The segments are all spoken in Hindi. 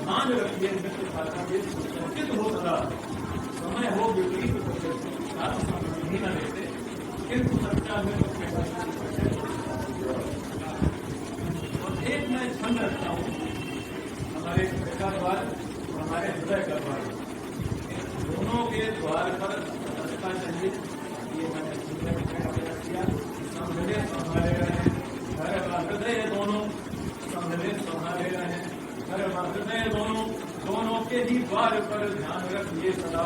मान रखिए मृत्यु सुसंचित हो सदा समय हो विपरीत समृद्धि न लेते किंतु सच्चा मृत्यु और एक मैं छंद रखता हूँ हमारे का द्वार और हमारे हृदय का द्वार दोनों के द्वार पर सतर्कता चाहिए। ये मैंने किया संभले संभाले रहे घर का हृदय दोनों संभले संभाले रहे घर का हृदय दोनों के ही द्वार पर ध्यान रखिए सदा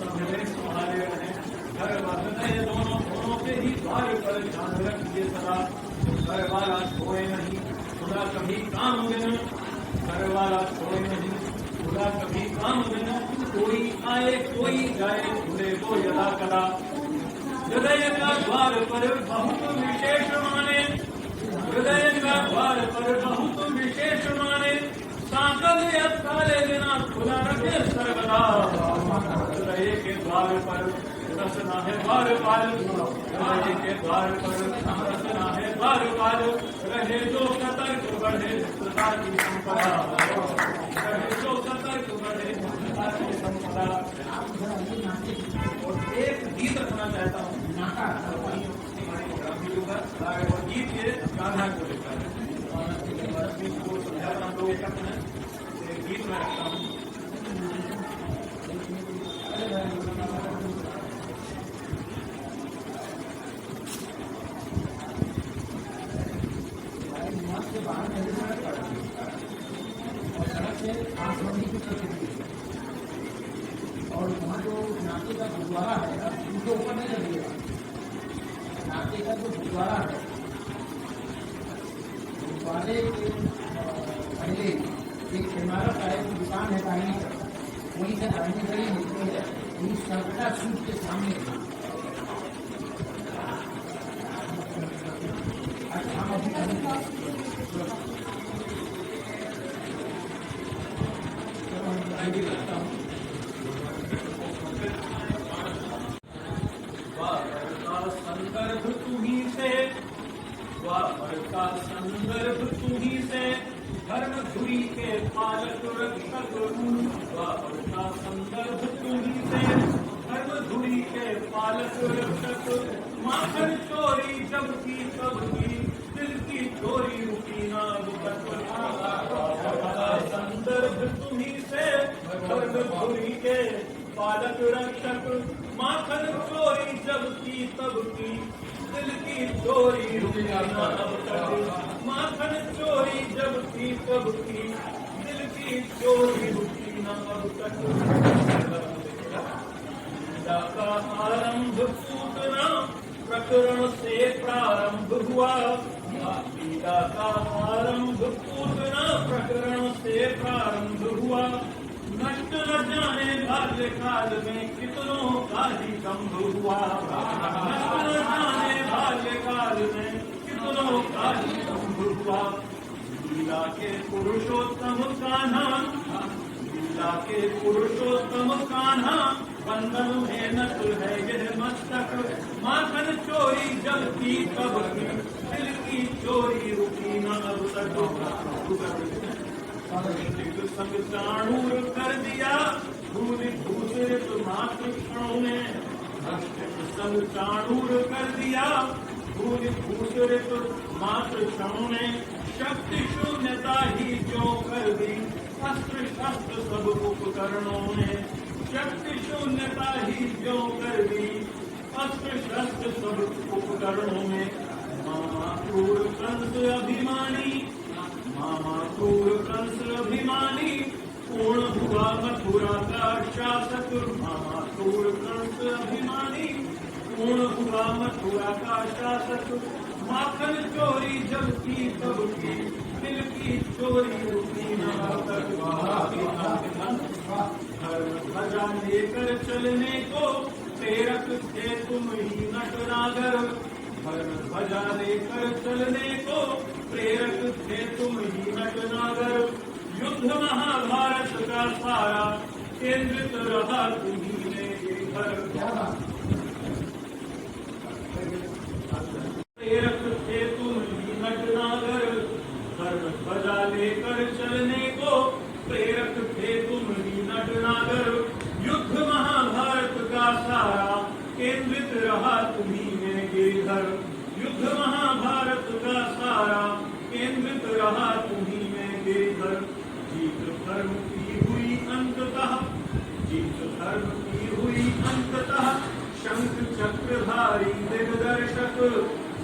संभले संभाले रहे घर का हृदय दोनों के ही द्वार पर ध्यान रखिए सदा घर वाला छोड़े नहीं खुदा कभी काम बिन घर वाला छोड़े नहीं खुदा कभी काम बिन कोई आए कोई जाए खुले को यदा कला हृदय का द्वार पर बहुत विशेष माने हृदय का द्वार पर बहुत विशेष माने साकल अकाले बिना खुला रखे सर्वदा हृदय के द्वार पर रसना है बार बार हृदय के द्वार पर रसना है बार बार रहे जो सतर्क बढ़े सदा की संपदा रहे जो सतर्क बढ़े सदा की संपदा। और एक गीत रखना चाहता हूँ और गीत ये कान्हा को लेकर को समझा हम लोग एक गीत में रखता हूँ। और वहाँ जो नाते का गुरुद्वारा है उनके ऊपर नहीं लगेगा। नाते का जो गुरुद्वारा है गुरुद्वारे के पहले एक इमारत है जो दुकान है दाहिनी तरफ वहीं से दाहिनी गली निकली है वही सर्वदा सूट के सामने संदर्भ तुम्ही से का संदर्भ तुम्ही से धर्म धुरी के पालक रक्षक का संदर्भ तुम्ही से धर्म धुरी के पालक रक्षक माखन चोरी जब की तब की दिल की चोरी रुकी ना संदर्भ तुम्ही से धर्म धुरी के पालक रक्षक माखन चोरी जब की तब की दिल की चोरी रुकी ना माखन चोरी जब की तब की दिल की चोरी रुकी ना अब तक का आरंभ सूचना प्रकरण से प्रारंभ हुआ गीता का आरंभ सूचना प्रकरण से प्रारंभ हुआ नष्ट न जाने बाल्यकाल में कितनों का ही दम्भ हुआ नष्ट न जाने बाल्यकाल में कितनों का ही दम्भ हुआ लीला के पुरुषोत्तम कान्हा लीला के पुरुषोत्तम कान्हा बंधन में नट है यह मस्तक माखन चोरी जब की कब की दिल की चोरी रुकी न अब तक संग चाणूर कर दिया भूल भूषित मात्र क्षणों में संग चाणूर कर दिया भूल भूषित मात्र क्षणों में शक्ति शून्यता ही जो कर दी अस्त्र शस्त्र सब उपकरणों ने शक्ति शून्यता ही जो कर दी अस्त्र शस्त्र सब उपकरणों में मामा क्रूर कंस अभिमानी मामा क्रूर कंस अभिमानी पूर्ण हुआ मथुरा का शासक मामा क्रूर कंस अभिमानी पूर्ण हुआ मथुरा का शासक माखन चोरी जब की तब की दिल की चोरी रुकी न तक धर्म ध्वजा लेकर चलने को प्रेरक थे तुम ही नटनागर धर्म ध्वजा लेकर चलने को प्रेरक थे तुम ही नटनागर युद्ध महाभारत का सारा केंद्रित रहा तुम्ही ने ये घर केंद्रित रहा तुम्ही में गिरधर, युद्ध महाभारत का सारा केंद्रित रहा तुम्ही में गिरधर। जीत धर्म की हुई अंततः, जीत धर्म की हुई अंततः, शंख चक्रधारी दिग्दर्शक।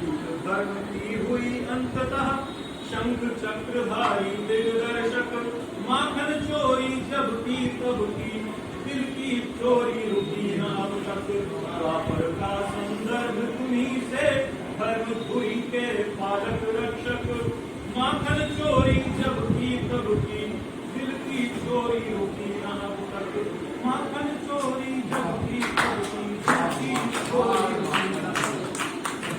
जीत धर्म की हुई अंततः, शंख चक्रधारी दिग्दर्शक। माखन चोरी जब की तब की, दिल की चोरी रुकी न अब तक। द्वापर का